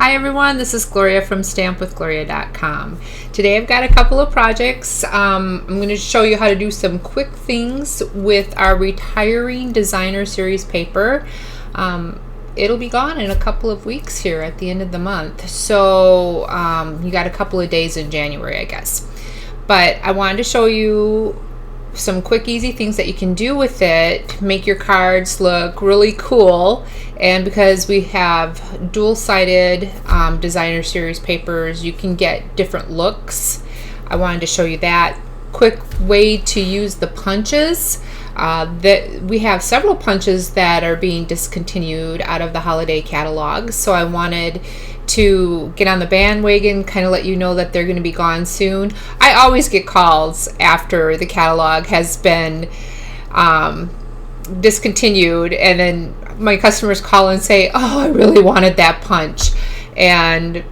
Hi everyone, this is Gloria from stampwithgloria.com. Today I've got a couple of projects. I'm going to show you how to do some quick things with our Retiring Designer Series paper. It'll be gone in a couple of weeks here at the end of the month. So you got a couple of days in January, I guess. But I wanted to show you some quick easy things that you can do with it, make your cards look really cool. And because we have dual-sided designer series papers, you can get different looks. I wanted to show you that. Quick way to use the punches. That we have several punches that are being discontinued out of the holiday catalog, so I wanted to get on the bandwagon, kind of let you know that they're going to be gone soon. I always get calls after the catalog has been discontinued, and then my customers call and say, oh, I really wanted that punch and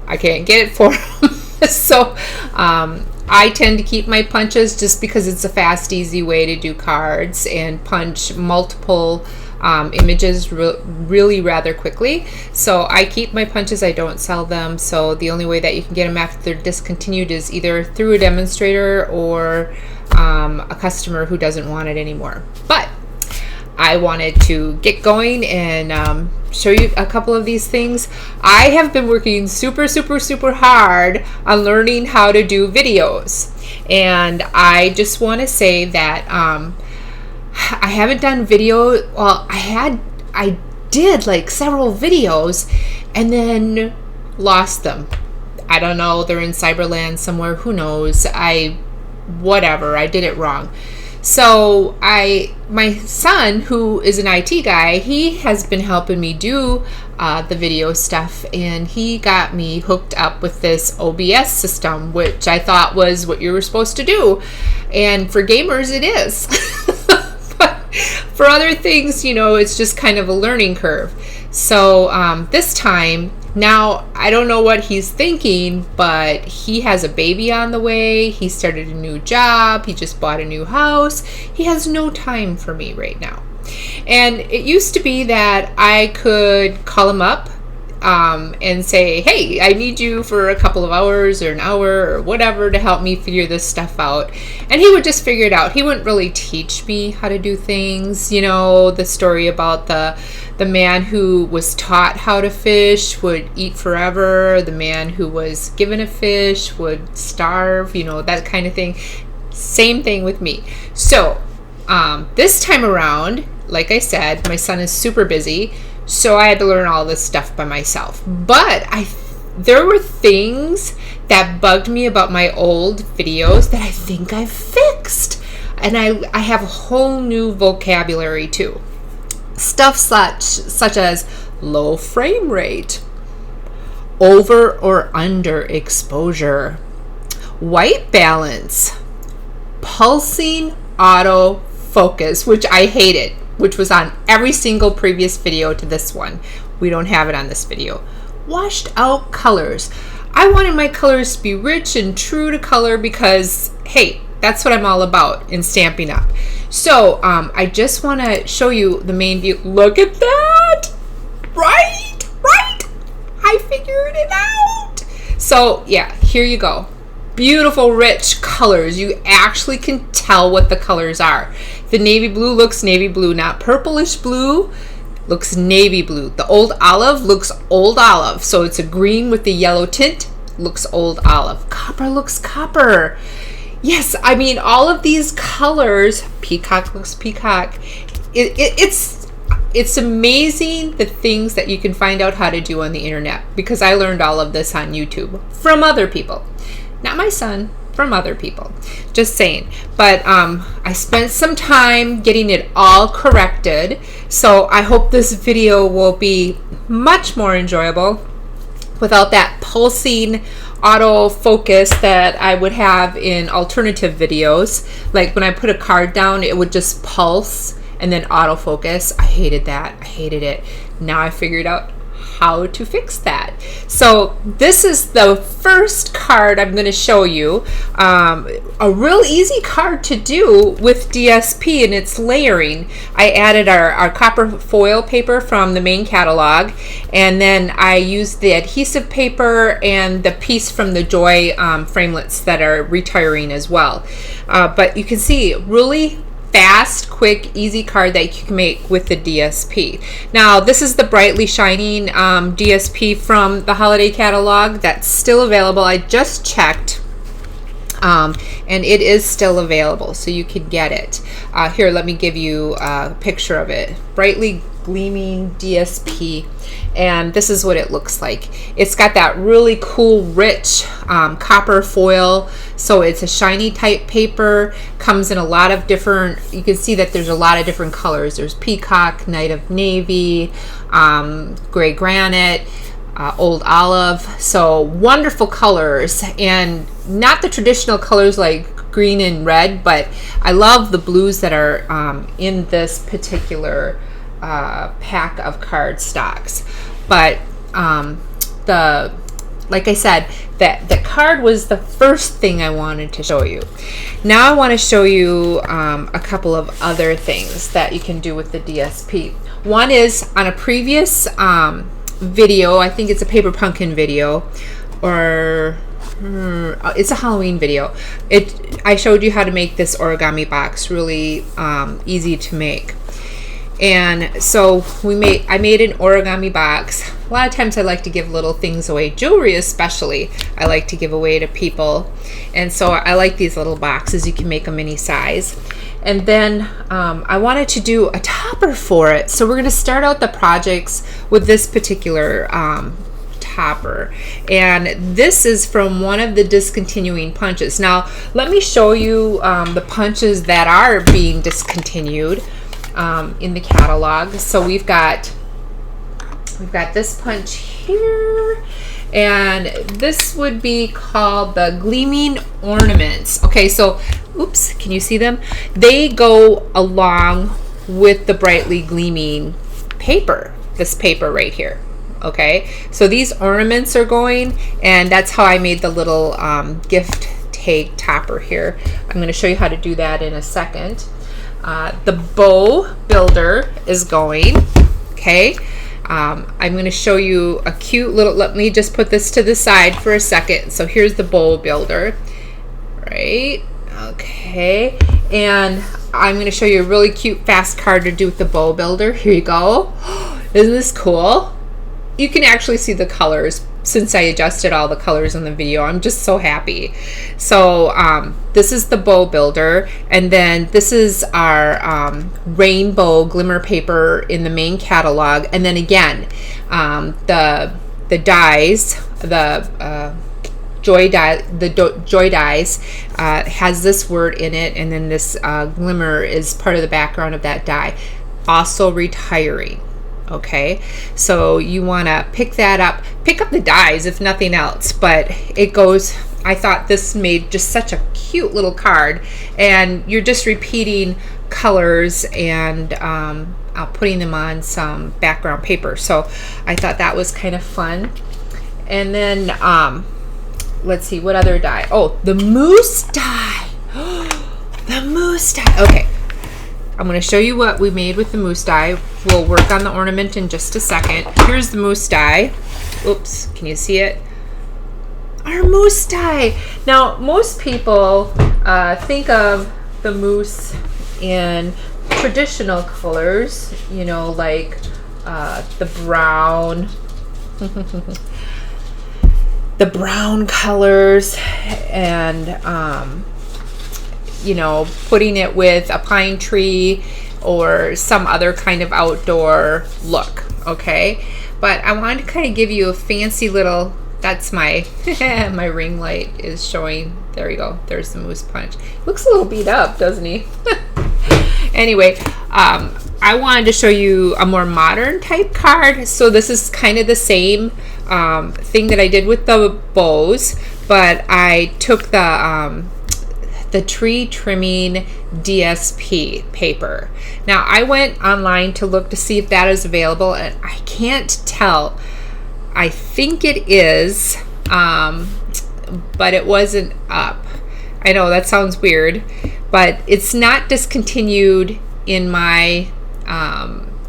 I can't get it for them. So I tend to keep my punches just because it's a fast, easy way to do cards and punch multiple images really rather quickly. So I keep my punches, I don't sell them. So the only way that you can get them after they're discontinued is either through a demonstrator or a customer who doesn't want it anymore. But I wanted to get going and show you a couple of these things. I have been working super hard on learning how to do videos, and I just want to say that I haven't done video. Well, I did like several videos and then lost them. I don't know, they're in Cyberland somewhere, who knows. Whatever, I did it wrong. So my son, who is an IT guy, he has been helping me do the video stuff, and he got me hooked up with this OBS system, which I thought was what you were supposed to do. And for gamers, it is. But for other things, it's just kind of a learning curve. So this time, now, I don't know what he's thinking, but he has a baby on the way. He started a new job. He just bought a new house. He has no time for me right now. And it used to be that I could call him up and say, hey, I need you for a couple of hours or an hour or whatever to help me figure this stuff out. And he would just figure it out. He wouldn't really teach me how to do things. The story about the man who was taught how to fish would eat forever. The man who was given a fish would starve, that kind of thing. Same thing with me. So this time around, like I said, my son is super busy. So I had to learn all this stuff by myself. But there were things that bugged me about my old videos that I think I've fixed. And I have a whole new vocabulary too. Stuff such as low frame rate, over or under exposure, white balance, pulsing auto focus, which I hated, which was on every single previous video to this one. We don't have it on this video. Washed out colors. I wanted my colors to be rich and true to color because, hey, that's what I'm all about in Stampin' Up. So I just want to show you the main view. Look at that! Right? I figured it out. So yeah, here you go. Beautiful, rich colors. You actually can tell what the colors are. The navy blue looks navy blue, not purplish blue. Looks navy blue. The old olive looks old olive. So it's a green with the yellow tint. Looks old olive. Copper looks copper. Yes, I mean, all of these colors, peacock looks peacock. It's amazing the things that you can find out how to do on the internet, because I learned all of this on YouTube from other people. Not my son, from other people. Just saying. But I spent some time getting it all corrected, so I hope this video will be much more enjoyable without that pulsing autofocus that I would have in alternative videos. Like when I put a card down, it would just pulse and then autofocus. I hated that. I hated it. Now I figured out how to fix that. So this is the first card I'm going to show you. A real easy card to do with DSP, and it's layering. I added our copper foil paper from the main catalog, and then I used the adhesive paper and the piece from the Joy framelits that are retiring as well. But you can see really fast, quick, easy card that you can make with the DSP. Now, this is the Brightly Shining DSP from the holiday catalog that's still available. I just checked, and it is still available, so you can get it. Here, let me give you a picture of it. Brightly Gleaming DSP, and this is what it looks like. It's got that really cool, rich copper foil, so it's a shiny type paper. Comes in a lot of different, you can see that there's a lot of different colors. There's peacock, night of navy, gray granite, old olive. So wonderful colors, and not the traditional colors like green and red, but I love the blues that are in this particular pack of card stocks. But like I said, that the card was the first thing I wanted to show you. Now I want to show you a couple of other things that you can do with the DSP. One is on a previous video, I think it's a Paper Pumpkin video, or it's a Halloween video. I showed you how to make this origami box really easy to make. And so I made an origami box. A lot of times I like to give little things away, jewelry especially I like to give away to people, and so I like these little boxes. You can make them any size. And then I wanted to do a topper for it, so we're going to start out the projects with this particular topper, and this is from one of the discontinuing punches. Now let me show you the punches that are being discontinued in the catalog. So we've got this punch here, and this would be called the Gleaming Ornaments. Okay, so oops, can you see them? They go along with the Brightly Gleaming paper, this paper right here. Okay, so these ornaments are going, and that's how I made the little gift tag topper here. I'm going to show you how to do that in a second. The bow builder is going. Okay, I'm going to show you a cute little, let me just put this to the side for a second. So here's the bow builder, right? Okay, and I'm going to show you a really cute fast card to do with the bow builder. Here you go. Isn't this cool? You can actually see the colors since I adjusted all the colors in the video. I'm just so happy. So this is the bow builder, and then this is our rainbow glimmer paper in the main catalog. And then again, the dies, the Joy dies has this word in it, and then this glimmer is part of the background of that die. Also retiring. Okay, so you want to pick up the dies if nothing else, but it goes, I thought this made just such a cute little card, and you're just repeating colors and putting them on some background paper. So I thought that was kind of fun. And then let's see, what other die? Oh, the moose die. The moose die. Okay, I'm going to show you what we made with the moose die. We'll work on the ornament in just a second. Here's the moose die. Oops, can you see it? Our moose die. Now, most people think of the moose in traditional colors, you know, like the brown, the brown colors, and you know, putting it with a pine tree or some other kind of outdoor look. Okay, but I wanted to kind of give you a fancy little, that's my my ring light is showing. There you go, there's the moose punch. Looks a little beat up, doesn't he? Anyway, I wanted to show you a more modern type card. So this is kind of the same thing that I did with the bows, but I took the tree trimming DSP paper. Now I went online to look to see if that is available, and I can't tell I think it is, but it wasn't up. I know that sounds weird, but it's not discontinued in my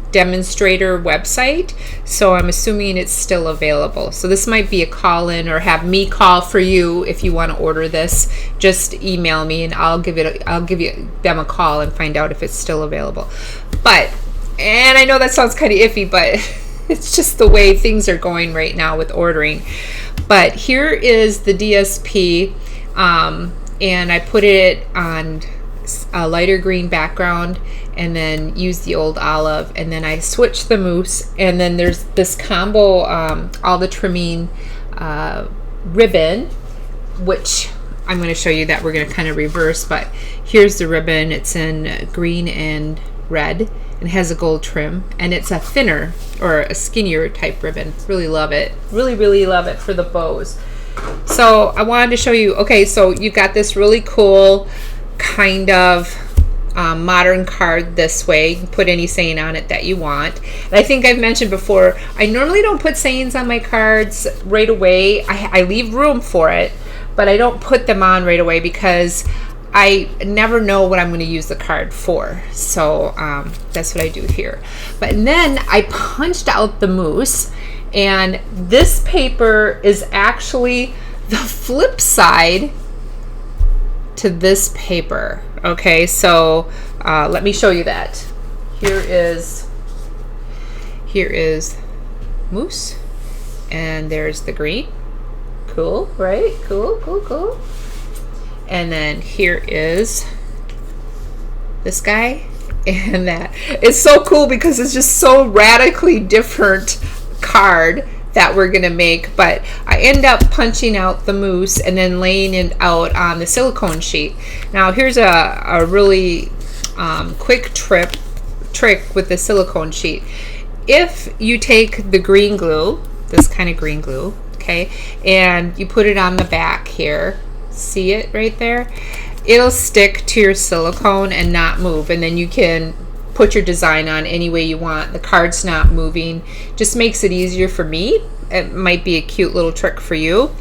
demonstrator website, so I'm assuming it's still available. So this might be a call-in, or have me call for you if you want to order this. Just email me and I'll give you them a call and find out if it's still available. And I know that sounds kind of iffy, but it's just the way things are going right now with ordering. But here is the DSP, and I put it on a lighter green background, and then use the old olive, and then I switch the mousse, and then there's this combo all the trimming ribbon, which I'm going to show you that we're going to kind of reverse, but here's the ribbon. It's in green and red and has a gold trim, and it's a thinner or a skinnier type ribbon. Really love it. Really love it for the bows. So I wanted to show you, okay, so you've got this really cool kind of modern card this way. You can put any saying on it that you want. And I think I've mentioned before, I normally don't put sayings on my cards right away. I leave room for it, but I don't put them on right away because I never know what I'm going to use the card for. So that's what I do here. But then I punched out the mousse, and this paper is actually the flip side to this paper. Okay, so let me show you that. Here is mousse, and there's the green. Cool, right? Cool. And then here is this guy, and that. It's so cool because it's just so radically different card that we're gonna make. But I end up punching out the mousse and then laying it out on the silicone sheet. Now here's a really quick trick with the silicone sheet. If you take the green glue, this kind of green glue, okay, and you put it on the back here, see it right there, it'll stick to your silicone and not move, and then you can put your design on any way you want. The card's not moving. Just makes it easier for me. It might be a cute little trick for you.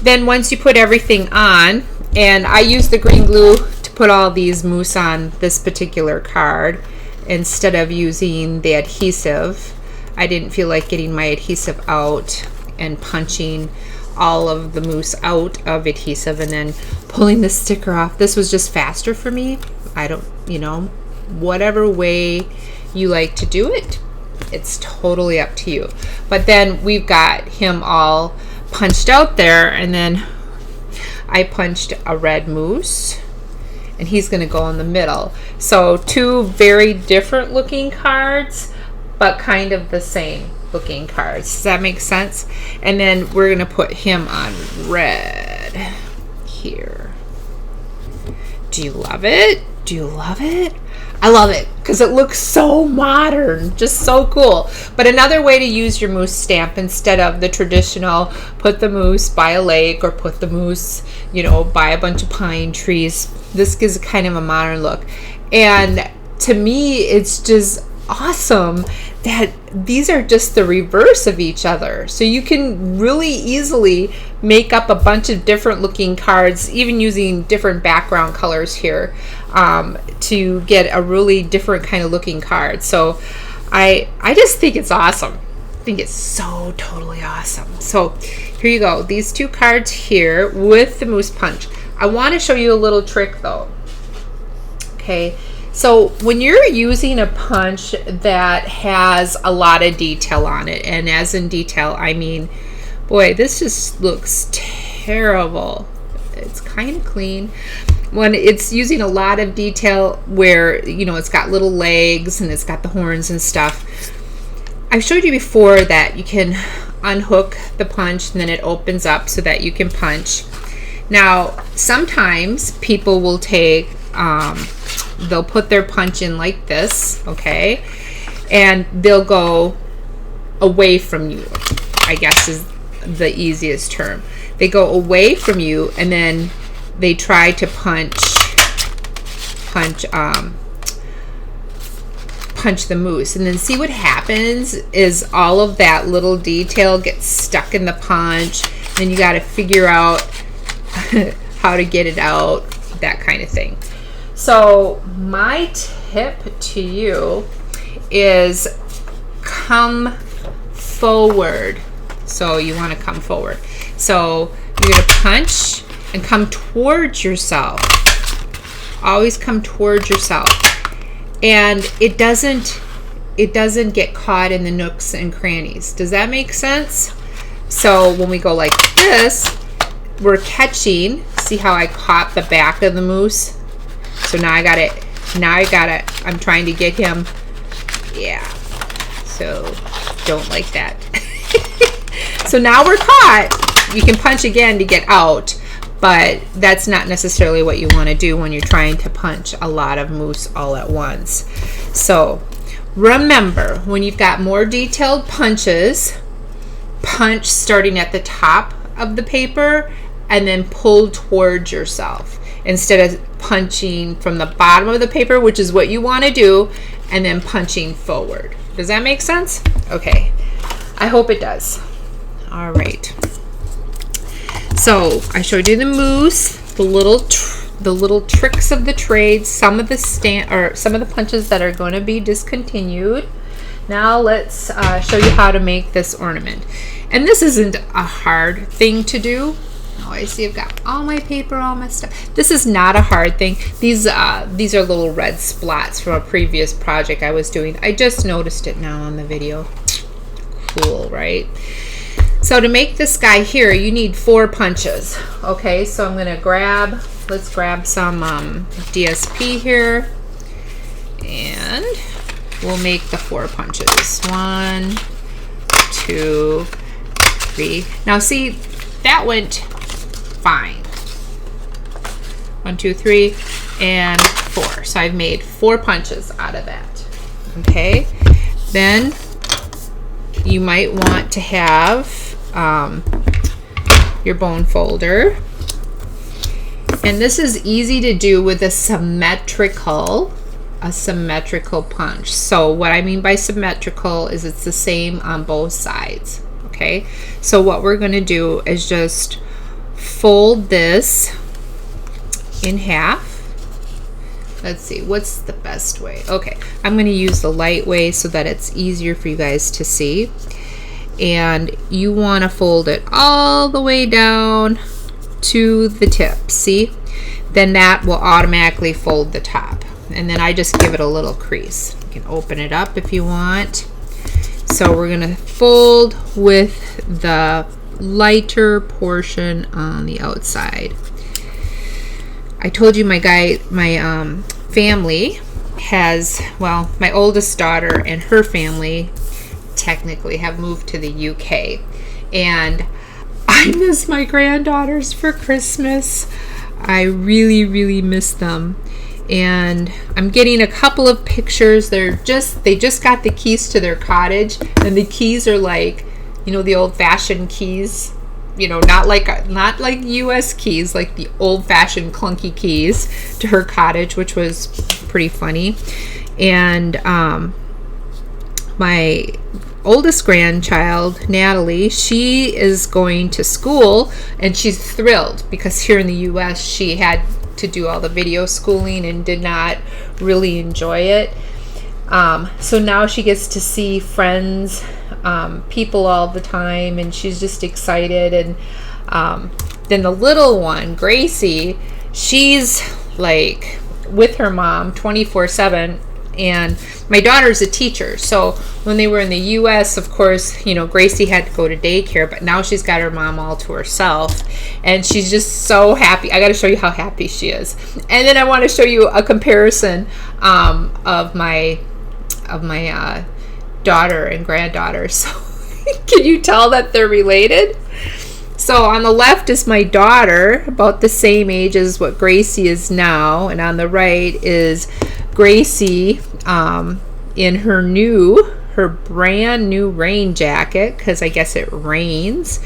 Then once you put everything on, and I use the green glue to put all these mousse on this particular card instead of using the adhesive. I didn't feel like getting my adhesive out and punching all of the mousse out of adhesive and then pulling the sticker off. This was just faster for me. I don't, whatever way you like to do it, it's totally up to you. But then we've got him all punched out there, and then I punched a red mousse, and he's going to go in the middle. So two very different looking cards, but kind of the same looking cards. Does that make sense? And then we're going to put him on red here. Do you love it? Do you love it? I love it because it looks so modern, just so cool. But another way to use your mousse stamp instead of the traditional put the mousse by a lake or put the mousse, by a bunch of pine trees. This gives kind of a modern look. And to me, it's just awesome that these are just the reverse of each other. So you can really easily make up a bunch of different looking cards, even using different background colors here, to get a really different kind of looking card. So I just think it's awesome. I think it's so totally awesome. So here you go. These two cards here with the mousse punch. I want to show you a little trick though. Okay. So when you're using a punch that has a lot of detail on it, and as in detail, I mean, boy, this just looks terrible. It's kind of clean. When it's using a lot of detail where, it's got little legs and it's got the horns and stuff. I've showed you before that you can unhook the punch and then it opens up so that you can punch. Now, sometimes people will take, they'll put their punch in like this, okay, and they'll go away from you, I guess is the easiest term. They go away from you and then they try to punch punch the moose. And then see what happens is all of that little detail gets stuck in the punch. Then you got to figure out how to get it out, that kind of thing. So my tip to you is come forward. So you want to come forward. So you're going to punch and come towards yourself. Always come towards yourself. And it doesn't get caught in the nooks and crannies. Does that make sense? So when we go like this, we're catching. See how I caught the back of the moose? So now I got it. I'm trying to get him. Yeah. So don't like that. So now we're caught. You can punch again to get out, but that's not necessarily what you want to do when you're trying to punch a lot of moose all at once. So remember, when you've got more detailed punches, punch starting at the top of the paper and then pull towards yourself instead of punching from the bottom of the paper, which is what you want to do, and then punching forward. Does that make sense? Okay, I hope it does. All right. So I showed you the moose, the little tricks of the trade, some of the punches that are going to be discontinued. Now let's show you how to make this ornament. And this isn't a hard thing to do. Oh, I see I've got all my paper all messed up. This is not a hard thing. These are little red splots from a previous project I was doing. I just noticed it now on the video. Cool, right? So to make this guy here, you need 4 punches. Okay, so I'm gonna let's grab some DSP here, and we'll make the 4 punches. 1, 2, 3. Now see, that went fine. 1, 2, 3, and 4. So I've made 4 punches out of that. Okay, then you might want to have your bone folder, and this is easy to do with a symmetrical punch. So what I mean by symmetrical is it's the same on both sides. Okay, so what we're going to do is just fold this in half. Let's see, what's the best way? Okay, I'm going to use the light way so that it's easier for you guys to see. And you want to fold it all the way down to the tip. See? Then that will automatically fold the top. And then I just give it a little crease. You can open it up if you want. So we're going to fold with the lighter portion on the outside. I told you my family has, well, my oldest daughter and her family technically have moved to the UK, and I miss my granddaughters for Christmas. I really miss them, and I'm getting a couple of pictures. They just got the keys to their cottage, and the keys are like, you know, the old-fashioned keys, you know, not like US keys, like the old-fashioned clunky keys to her cottage, which was pretty funny. And my oldest grandchild, Natalie, she is going to school, and she's thrilled because here in the US she had to do all the video schooling and did not really enjoy it. So now she gets to see friends, people all the time, and she's just excited. And then the little one, Gracie, she's like with her mom 24/7. And my daughter's a teacher, so when they were in the US, of course, you know, Gracie had to go to daycare, but now she's got her mom all to herself, and she's just so happy. I got to show you how happy she is, and then I want to show you a comparison of my daughter and granddaughter. So can you tell that they're related? So on the left is my daughter, about the same age as what Gracie is now, and on the right is Gracie in her brand new rain jacket, because I guess it rains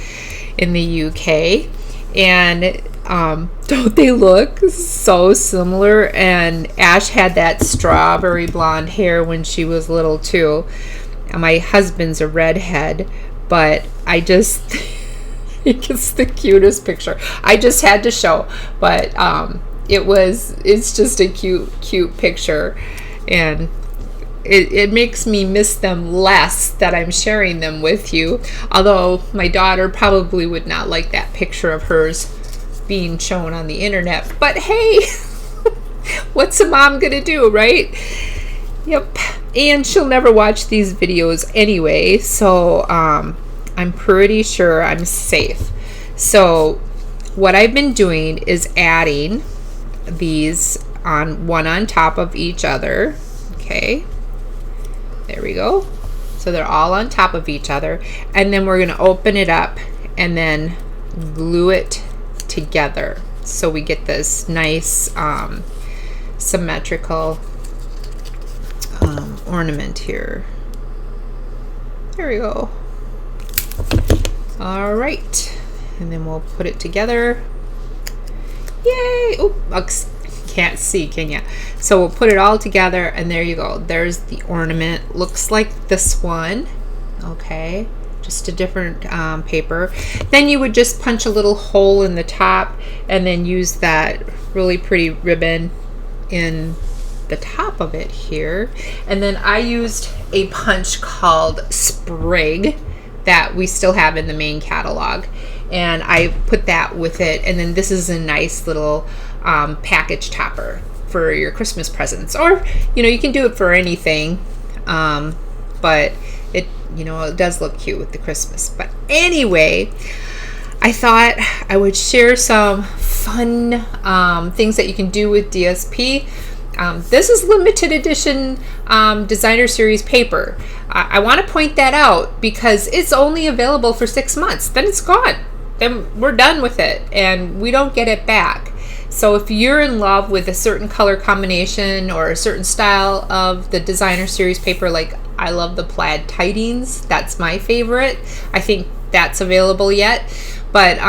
in the UK. And Don't they look so similar? And Ash had that strawberry blonde hair when she was little too. My husband's a redhead, but I just think it's the cutest picture. I just had to show, but it's just a cute picture, and it makes me miss them less that I'm sharing them with you. Although my daughter probably would not like that picture of hers being shown on the internet. But hey, what's a mom gonna do, right? Yep. And she'll never watch these videos anyway, so I'm pretty sure I'm safe. So what I've been doing is adding these one on top of each other. Okay, there we go. So they're all on top of each other, and then we're going to open it up and then glue it together so we get this nice symmetrical ornament here. There we go. All right, and then we'll put it together. Yay! Oh, can't see, can ya? So we'll put it all together, and there you go. There's the ornament. Looks like this one. Okay, just a different paper. Then you would just punch a little hole in the top and then use that really pretty ribbon in the top of it here. And then I used a punch called Sprig that we still have in the main catalog, and I put that with it. And then this is a nice little package topper for your Christmas presents, or you can do it for anything, but it does look cute with the Christmas. But anyway, I thought I would share some fun things that you can do with DSP. This is limited edition designer series paper. I want to point that out because it's only available for 6 months. Then it's gone. Then we're done with it, and we don't get it back. So if you're in love with a certain color combination or a certain style of the designer series paper, like I love the plaid tidings, that's my favorite. I think that's available yet. But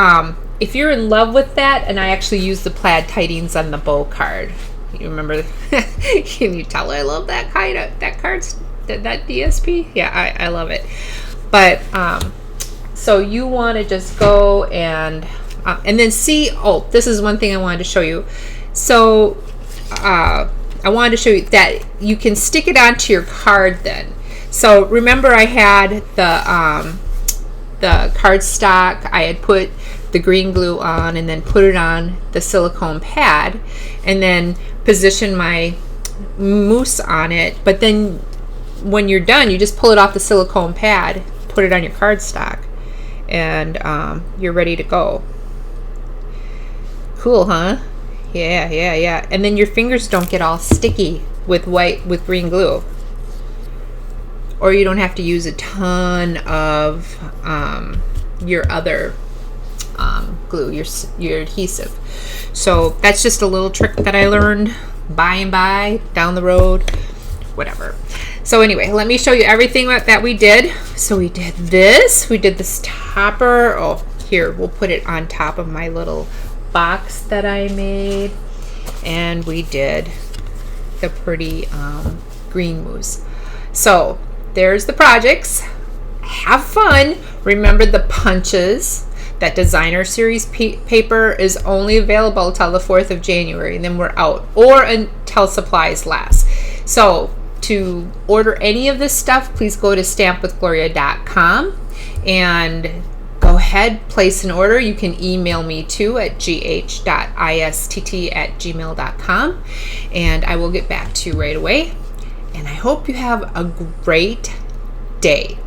if you're in love with that, and I actually use the plaid tidings on the bow card. You remember? Can you tell I love that kind of that DSP? Yeah, I love it. But so you want to just go and then see. Oh, this is one thing I wanted to show you. So I wanted to show you that you can stick it onto your card then. So remember, I had the cardstock. I had put the green glue on and then put it on the silicone pad, and then position my mousse on it. But then when you're done, you just pull it off the silicone pad, put it on your cardstock, and you're ready to go. Cool, huh? Yeah. And then your fingers don't get all sticky with green glue, or you don't have to use a ton of your other glue, your adhesive. So that's just a little trick that I learned by and by down the road, whatever. So anyway, let me show you everything that we did. So we did this topper. Oh, here, we'll put it on top of my little box that I made, and we did the pretty green mousse. So there's the projects. Have fun. Remember the punches. That designer series paper is only available till the 4th of January, and then we're out, or until supplies last. So to order any of this stuff, please go to stampwithgloria.com and go ahead, place an order. You can email me too at gh.istt@gmail.com, and I will get back to you right away. And I hope you have a great day.